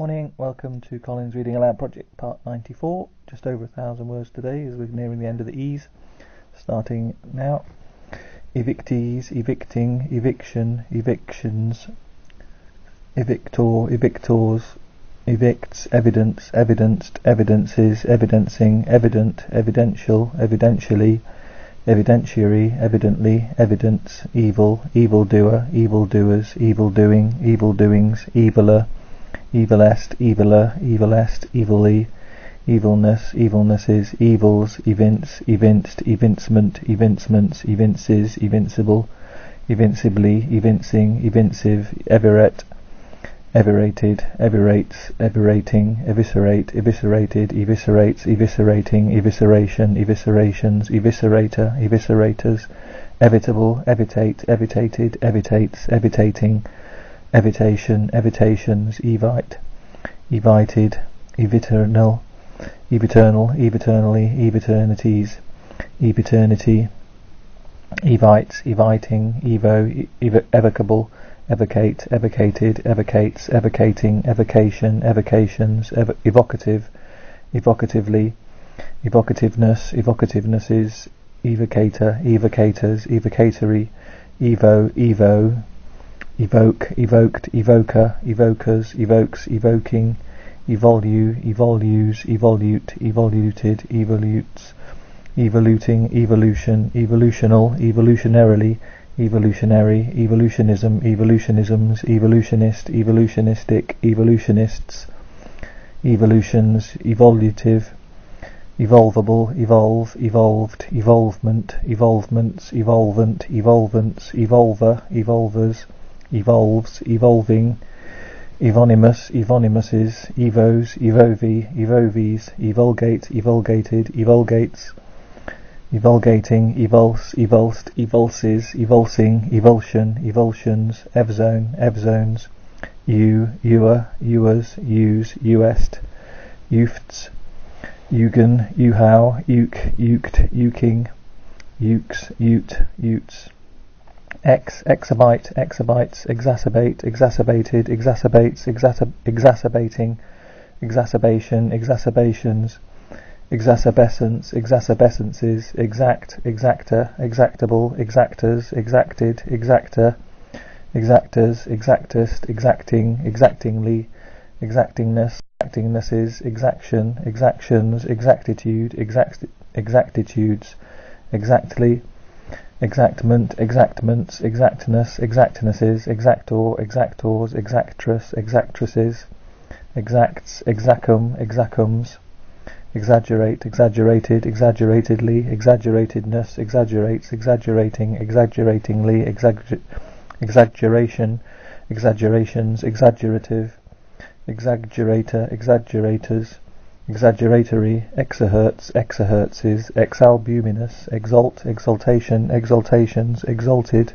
Morning, welcome to Colin's Reading Aloud Project Part 94. Just over 1,000 words today as we're nearing the end of the E's. Starting now. EVICTEES, evicting, eviction, evictions, evictor, evictors, evicts, evidence, evidenced, evidences, evidencing, evident, evidential, evidentially, evidentiary, evidently, evidence, evil, evildoer, evildoers, evildoing, evildoings, eviler, evilest, eviler, evilest, evilly, evilness, evilnesses, evils, evince, evinced, evincement, evincements, evinces, evincible, evincibly, evincing, evincive, everet, everated, everates, everating, eviscerate, eviscerated, eviscerates, eviscerating, evisceration, eviscerations, eviscerator, eviscerators, evitable, evitate, evitated, evitates, evitating, evitation, evitations, evite, evited, eviternal, eviternal, eviternally, eviternities, eviternity, evites, eviting, evo, evocable, evocate, evocated, evocates, evocating, evocation, evocations, evocative, evocatively, evocativeness, evocativenesses, evocator, evocators, evocatory, evo, evoke, evoked, evoker, evokers, evokes, evoking, evolue, evolves, evolute, evoluted, evolutes, evoluting, evolution, evolutional, evolutionarily, evolutionary, evolutionism, evolutionisms, evolutionist, evolutionistic, evolutionists, evolutions, evolutive, evolvable, evolve, evolved, evolvement, evolvements, evolvent, evolvents, evolver, evolvers, evolves, evolving, evonymous, evonymouses, evos, evovi, evovies, evulgate, evulgated, evulgates, evulgating, evulse, evulsed, evulses, evulsing, evulsion, evulsions, evzone, evzones, ewer, ewers, use, uest, eufts, eugen, euhow, euc, uked, euking, ukes, ute, utes, exabyte, exabytes, exacerbate, exacerbated, exacerbates, exacerbating, exacerbation, exacerbations, exacerbescence, exacerbesences, exact, exactor, exactable, exactors, exacted, exactor, exactors, exactest, exacting, exactingly, exactingness, exactingnesses, exaction, exactions, exactitude, exactitudes, exactly, exactment, exactments, exactness, exactnesses, exactor, exactors, exactress, exactresses, exacts, exacum, exacums, exaggerate, exaggerated, exaggeratedly, exaggeratedness, exaggerates, exaggerating, exaggeratingly, exaggeration, exaggerations, exaggerative, exaggerator, exaggerators, exaggeratory, exahertz, exahertzes, exalbuminous, exalt, exaltation, exaltations, exalted,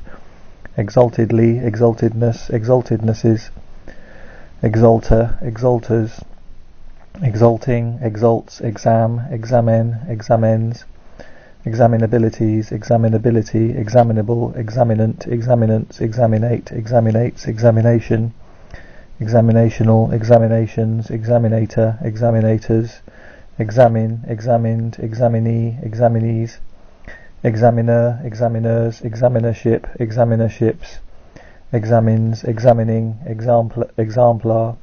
exaltedly, exaltedness, exaltednesses, exalter, exalters, exalting, exalts, exam, examine, examines, examinabilities, examinability, examinable, examinant, examinants, examinate, examinates, examination, examinational, examinations, examinator, examinators, examine, examined, examinee, examinees, examiner, examiners, examinership, examinerships, examines, examining, exemplar, exemplars,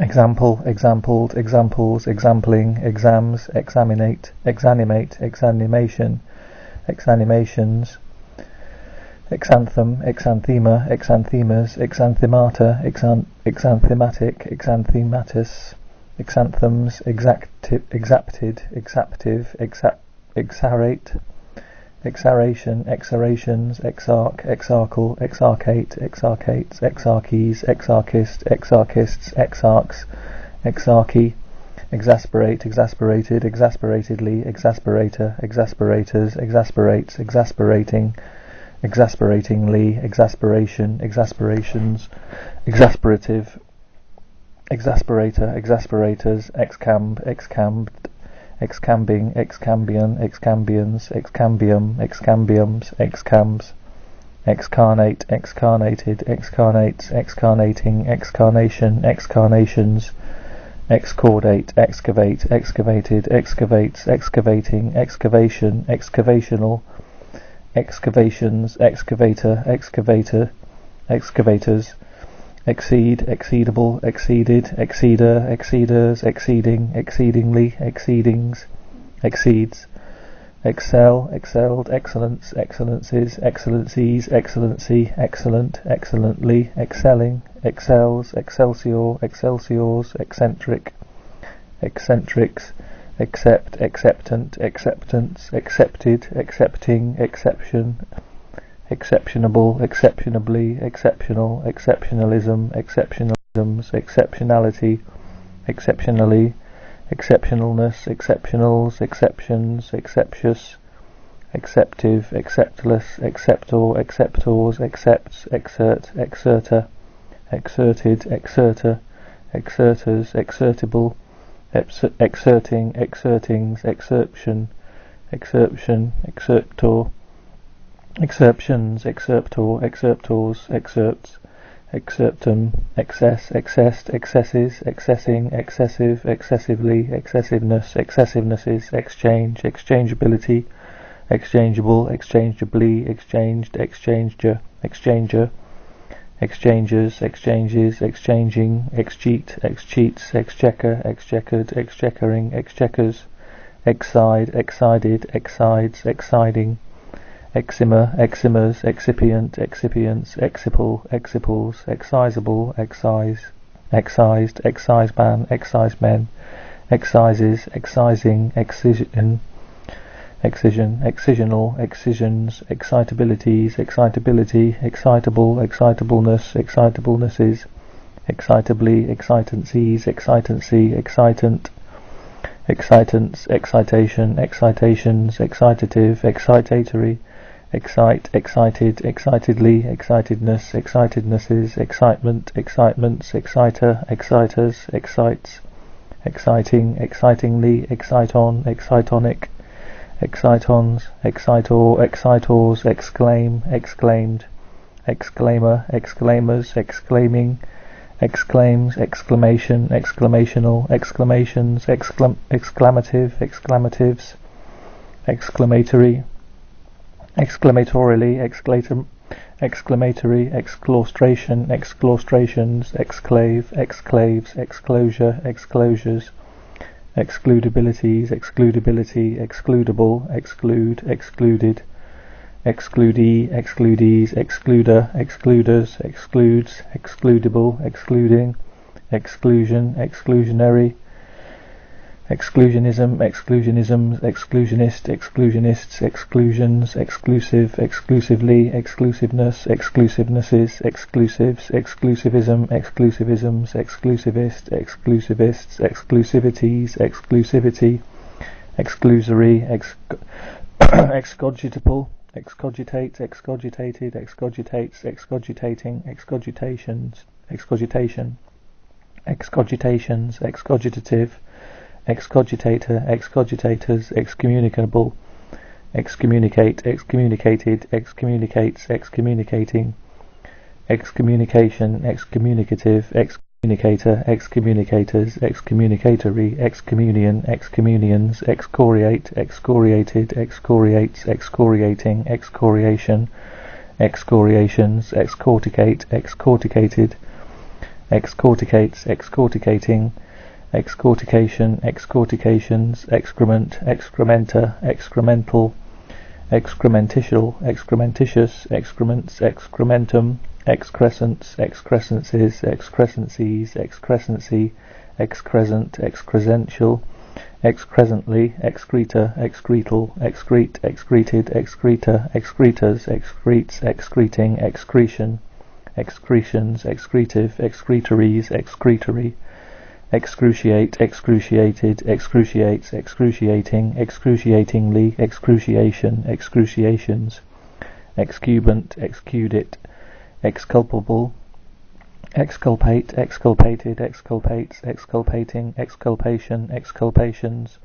example, exampled, examples, exampling, exams, examinate, exanimate, exanimation, exanimations, exanthem, exanthema, exanthemas, exanthemata, exanthematic, exanthematus, exanthems, exapted, exaptive, exarate, exaration, exarations, exarch, exarchal, exarchate, exarchates, exarchies, exarchist, exarchists, exarchs, exarchy, exasperate, exasperated, exasperatedly, exasperator, exasperators, exasperates, exasperating, exasperatingly, exasperation, exasperations, exasperative, exasperator, exasperators, excamb, excambed, excambing, excambion, excambians, excambium, excambiums, excambs, excarnate, excarnated, excarnates, excarnating, excarnation, excarnations, excordate, excavate, excavated, excavates, excavating, excavation, excavational, excavations, excavator, excavator, excavators, exceed, exceedable, exceeded, exceeder, exceeders, exceeding, exceedingly, exceedings, exceeds, excel, excelled, excellence, excellences, excellencies, excellency, excellent, excellently, excelling, excels, excelsior, excelsiors, eccentric, eccentrics, accept, acceptant, acceptance, accepted, accepting, exception, exceptionable, exceptionably, exceptional, exceptionalism, exceptionalisms, exceptionality, exceptionally, exceptionalness, exceptionals, exceptions, exceptious, exceptive, exceptless, exceptor, exceptors, excepts, exert, exerter, exerted, exerter, exerters, exertible, exerting, exertings, exerption, exerption, exerptor, exerptions, exerptor, exerptors, exerpts, exerptum, excess, excessed, excesses, excessing, excessive, excessively, excessiveness, excessivesses, exchange, exchangeability, exchangeable, exchangeably, exchanged, exchanger, exchanger, exchanges, exchanges, exchanging, excheat, excheats, exchequer, exchequered, exchequering, exchequers, excide, excided, excides, exciding, eczema, eczemas, excipient, excipients, excipal, exciples, excisable, excise, excised, exciseman, excisemen, excises, excising, excision, excision, excisional, excisions, excitabilities, excitability, excitable, excitableness, excitablesses, excitably, excitancies, excitancy, excitant, excitants, excitation, excitations, excitative, excitatory, excite, excited, excitedly, excitedness, excitednesses, excitement, excitements, exciter, exciters, excites, exciting, excitingly, exciton, excitonic, excitons, excitor, excitors, exclaim, exclaimed, exclaimer, exclaimers, exclaiming, exclaims, exclamation, exclamational, exclamations, exclamative, exclamatives, exclamatory, exclamatorily, exclamatory, exclaustration, exclaustrations, exclave, exclaves, exclosure, exclosures, excludabilities, excludability, excludable, exclude, excluded, excludee, excludees, excluder, excluders, excludes, excludable, excluding, exclusion, exclusionary, exclusionism, exclusionisms, exclusionist, exclusionists, exclusions, exclusive, exclusively, exclusiveness, exclusivesses, exclusives, exclusivism, exclusivisms, exclusivist, exclusivists, exclusivities, exclusivity, exclusory, excogitable, excogitates, excogitated, excogitates, excogitating, excogitations, excogitation, excogitations, excogitative, excogitator, excogitators, excommunicable, excommunicate, excommunicated, excommunicates, excommunicating, excommunication, excommunicative, excommunicator, excommunicators, excommunicatory, excommunion, excommunions, excoriate, excoriated, excoriates, excoriating, excoriation, excoriations, excorticate, excorticated, excorticates, excorticating, excortication, excortications, excrement, excrementa, excremental, excrementitial, excrementitious, excrements, excrementum, excrescents, excrescences, excrescencies, excrescency, excrescent, excrescential, excrescently, excreta, excretal, excrete, excreted, excreta, excretors, excretes, excreting, excretion, excretions, excretive, excretories, excretory, excruciate, excruciated, excruciates, excruciating, excruciatingly, excruciation, excruciations, excubant, excudit, exculpable, exculpate, exculpated, exculpates, exculpating, exculpation, exculpations,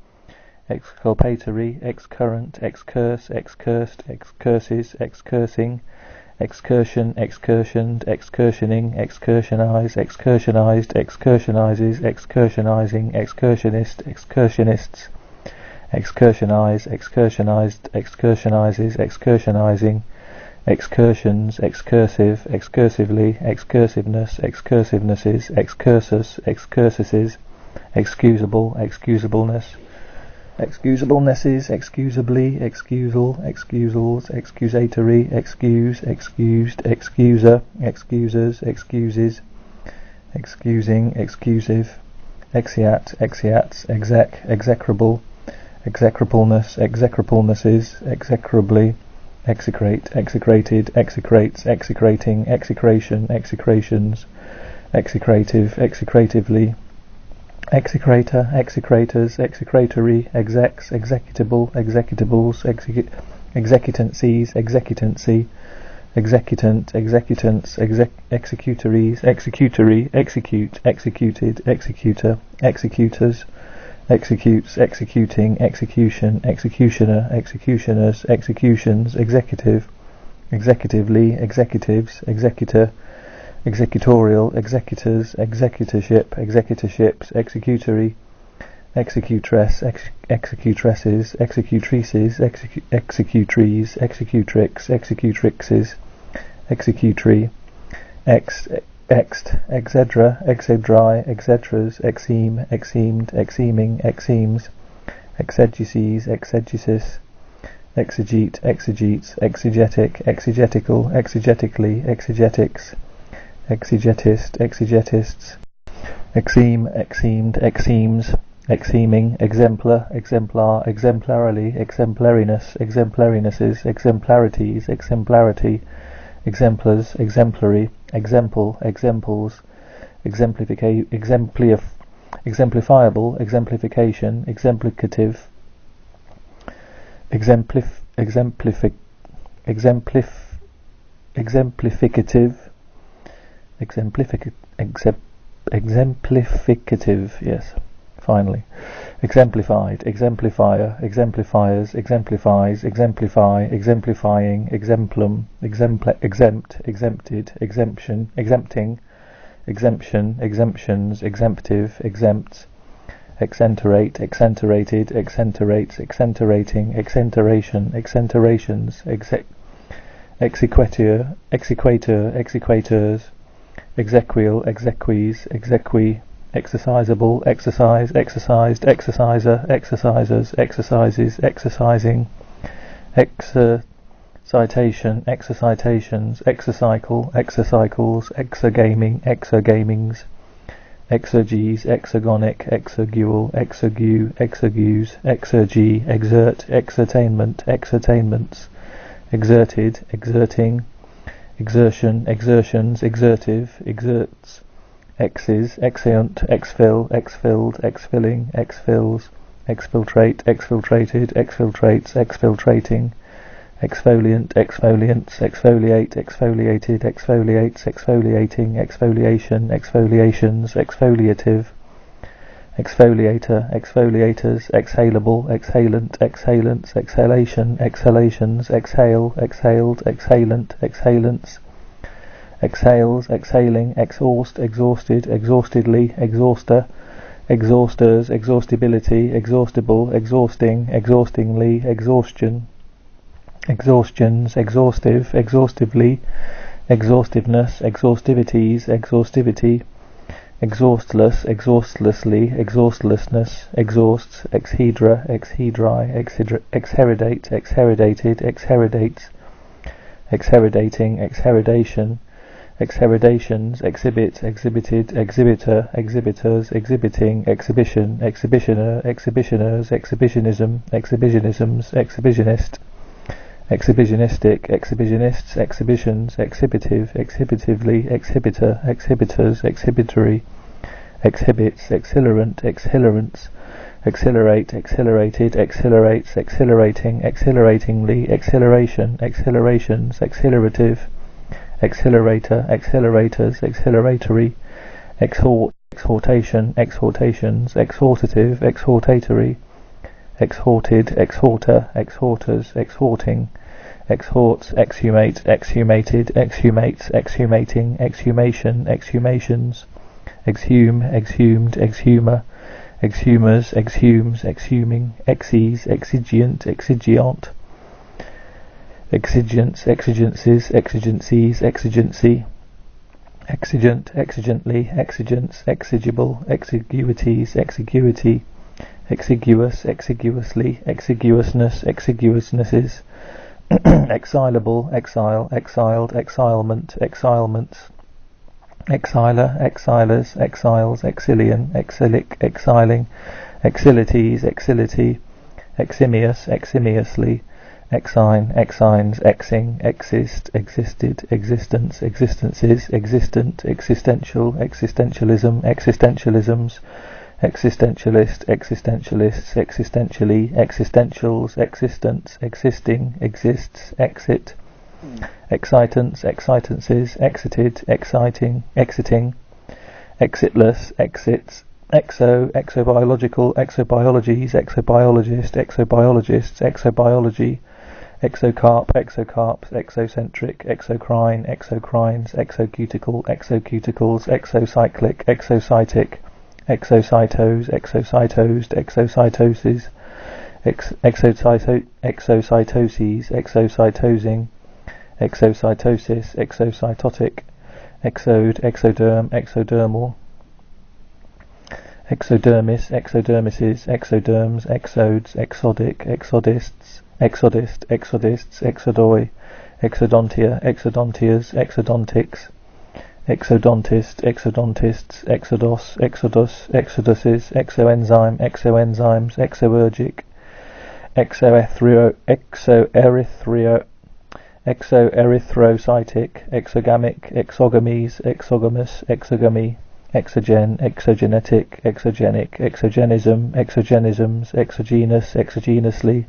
exculpatory, excurrent, excurse, excursed, excurses, excursing, excursion, excursioned, excursioning, excursionize, excursionized, excursionizes, excursionizing, excursionist, excursionists, excursionize, excursionized, excursionizes, excursionizing, excursions, excursive, excursively, excursiveness, excursivenesses, excursus, excursuses, excusable, excusableness, excusablenesses, excusably, excusal, excusals, excusatory, excuse, excused, excuser, excusers, excuses, excusing, exclusive, exeat, exeats, exec, execrable, execrableness, execrablenesses, execrably, execrate, execrated, execrates, execrating, execration, execrations, execrative, execratively, execrator, execrators, execratory, execs, executable, executables, executancies, executancy, executant, executants, executories, executory, execute, executed, executor, executors, executes, executing, execution, executioner, executioners, executions, executive, executively, executives, executor, executorial, executors, executorship, executorships, executory, executress, executresses, executrices, executries, executrix, executrixes, executory, ext, exedra, exedri, exedras, exeme, exemed, exeming, exemes, exegeses, exegesis, exegete, exegetes, exegetic, exegetical, exegetically, exegetics, exegetist, exegetists, exeme, exemed, exemes, exeming, exemplar, exemplar, exemplarily, exemplariness, exemplarinesses, exemplarities, exemplarity, exemplars, exemplary, exemple, exemples, exemplifiable, exemplification, exemplicative, exemplificative, yes, finally, exemplified, exemplifier, exemplifiers, exemplifies, exemplify, exemplifying, exemplum, exempt, exempted, exemption, exempting, exemption, exemptions, exemptive, exempts, exenterate, exenterated, exenterates, exenterating, exenteration, exenterations, exequatur, exequator, exequators, exequial, exequies, exequi, exercisable, exercise, exercised, exerciser, exercisers, exercises, exercising, exercitation, exercitations, exercycle, exercycles, exergaming, exergamings, exerges, exergonic, exergual, exergue, exergues, exergy, exert, exertainment, exertainments, exerted, exerting, exertion, exertions, exertive, exerts, exes, exeunt, exfil, exfilled, exfilling, exfils, exfiltrate, exfiltrated, exfiltrates, exfiltrating, exfoliant, exfoliants, exfoliate, exfoliated, exfoliates, exfoliating, exfoliation, exfoliations, exfoliative, exfoliator, exfoliators, exhalable, exhalant, exhalants, exhalation, exhalations, exhale, exhaled, exhalant, exhalants, exhales, exhaling, exhaust, exhausted, exhaustedly, exhauster, exhausters, exhaustibility, exhaustible, exhausting, exhaustingly, exhaustion, exhaustions, exhaustive, exhaustively, exhaustiveness, exhaustivities, exhaustivity, exhaustless, exhaustlessly, exhaustlessness, exhausts, exhedra, exhedri, exheredate, exheredated, exheredates, exheredating, exheredation, exheredations, exhibit, exhibited, exhibitor, exhibitors, exhibiting, exhibition, exhibitioner, exhibitioners, exhibitionism, exhibitionisms, exhibitionist, exhibitionistic, exhibitionists, exhibitions, exhibitive, exhibitively, exhibitor, exhibitors, exhibitory, exhibits, exhilarant, exhilarants, exhilarate, exhilarated, exhilarates, exhilarating, exhilaratingly, exhilaration, exhilarations, exhilarative, exhilarator, exhilarators, exhilaratory, exhort, exhortation, exhortations, exhortative, exhortatory, exhorted, exhorter, exhorters, exhorting, exhorts, exhumate, exhumated, exhumates, exhumating, exhumation, exhumations, exhume, exhumed, exhumer, exhumers, exhumes, exhuming, exes, exigient, exigeant, exigents, exigencies, exigencies, exigency, exigent, exigently, exigence, exigible, exiguities, exiguity, exiguous, exiguously, exiguousness, exiguousnesses, exilable, exile, exiled, exilement, exilements, exiler, exilers, exiles, exilian, exilic, exiling, exilites, exility, eximius, eximiously, exine, exines, exing, exist, existed, existence, existences, existent, existential, existentialism, existentialisms, existentialist, existentialists, existentially, existentials, existence, existing, exists, exit, excitants, excitances, exited, exciting, exiting, exitless, exits, exo, exobiological, exobiologies, exobiologist, exobiologists, exobiology, exocarp, exocarps, exocentric, exocrine, exocrines, exocuticle, exocuticles, exocyclic, exocytic, exocytose, exocytosed, exocytoses, exocytoses, exocytosing, exocytosis, exocytotic, exode, exoderm, exodermal, exodermis, exodermises, exoderms, exodes, exodic, exodists, exodist, exodists, exodoi, exodontia, exodontias, exodontics, exodontist, exodontists, exodos, exodus, exoduses, exoenzyme, exoenzymes, exoergic, exoerythrocytic, exogamic, exogamies, exogamous, exogamy, exogen, exogenetic, exogenic, exogenism, exogenisms, exogenous, exogenously,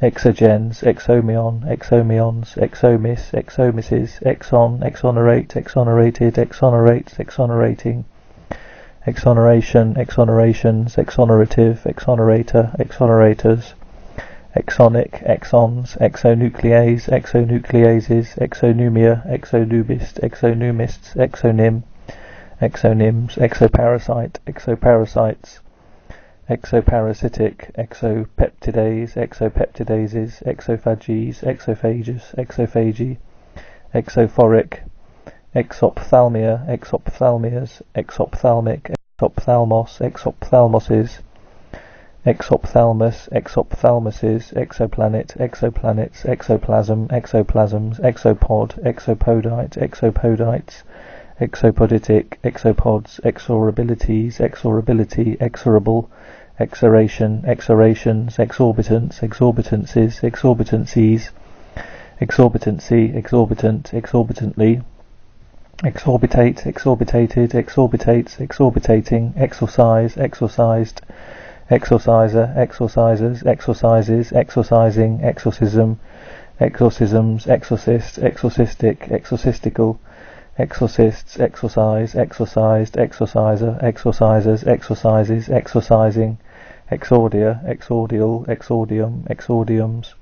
exogens, exomion, exomions, exomis, exomises, exon, exonerate, exonerated, exonerates, exonerating, exoneration, exonerations, exonerative, exonerator, exonerators, exonic, exons, exonuclease, exonucleases, exonumia, exonubist, exonumists, exonym, exonyms, exoparasite, exoparasites, exoparasitic, exopeptidase, exopeptidases, exophages, exophagus, exophagy, exophoric, exophthalmia, exophthalmias, exophthalmic, exophthalmos, exophthalmoses, exophthalmus, exophthalmuses, exoplanet, exoplanets, exoplasm, exoplasms, exopod, exopodite, exopodites, exopoditic, exopods, exorabilities, exorability, exorable, exoration, exorations, exorbitants, exorbitances, exorbitancies, exorbitancy, exorbitant, exorbitantly, exorbitate, exorbitated, exorbitates, exorbitating, exorcise, exorcised, exorciser, exorcisers, exorcises, exorcising, exorcism, exorcisms, exorcist, exorcistic, exorcistical, exorcists, exorcise, exorcised, exorciser, exorcisers, exorcises, exorcising, exordia, exordial, exordium, exordiums,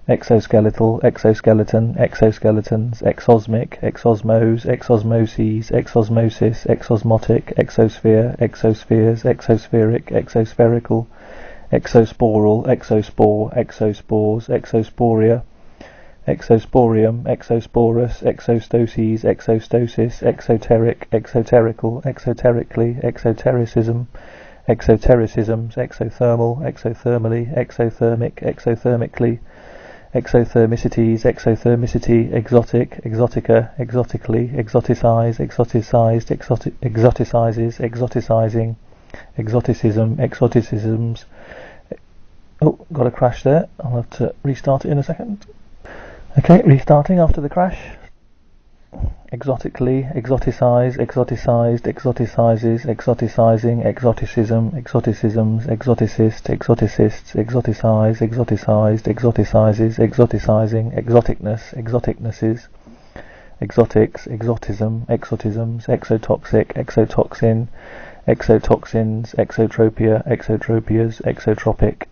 exoskeletal, exoskeleton, exoskeletons, exosmic, exosmos, exosmoses, exosmosis, exosmotic, exosphere, exospheres, exospheric, exospherical, exosporal, exospore, exospores, exosporia, exosporium, exosporus, exostoses, exostosis, exoteric, exoterical, exoterically, exotericism, exotericisms, exothermal, exothermally, exothermic, exothermically, exothermicities, exothermicity, exotic, exotica, exotically, exoticize, exoticized, exoticizes, exoticizing, exoticism, exoticisms. Oh, got a crash there. I'll have to restart it in a second. Okay, restarting after the crash. Exotically, exoticize, exoticized, exoticizes, exoticizing, exoticism, exoticisms, exoticist, exoticists, exoticize, exoticized, exoticizes, exoticizing, exoticness, exoticnesses, exotics, exotism, exotisms, exotoxic, exotoxin, exotoxins, exotropia, exotropias, exotropic,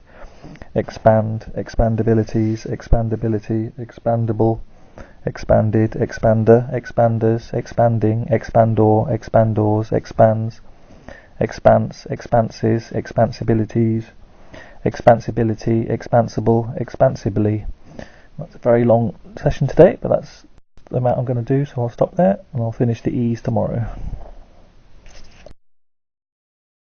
expand, expandabilities, expandability, expandable, expanded, expander, expanders, expanding, expandor, expandors, expands, expanse, expanses, expansibilities, expansibility, expansible, expansibly. That's a very long session today, but that's the amount I'm going to do, so I'll stop there and I'll finish the E's tomorrow.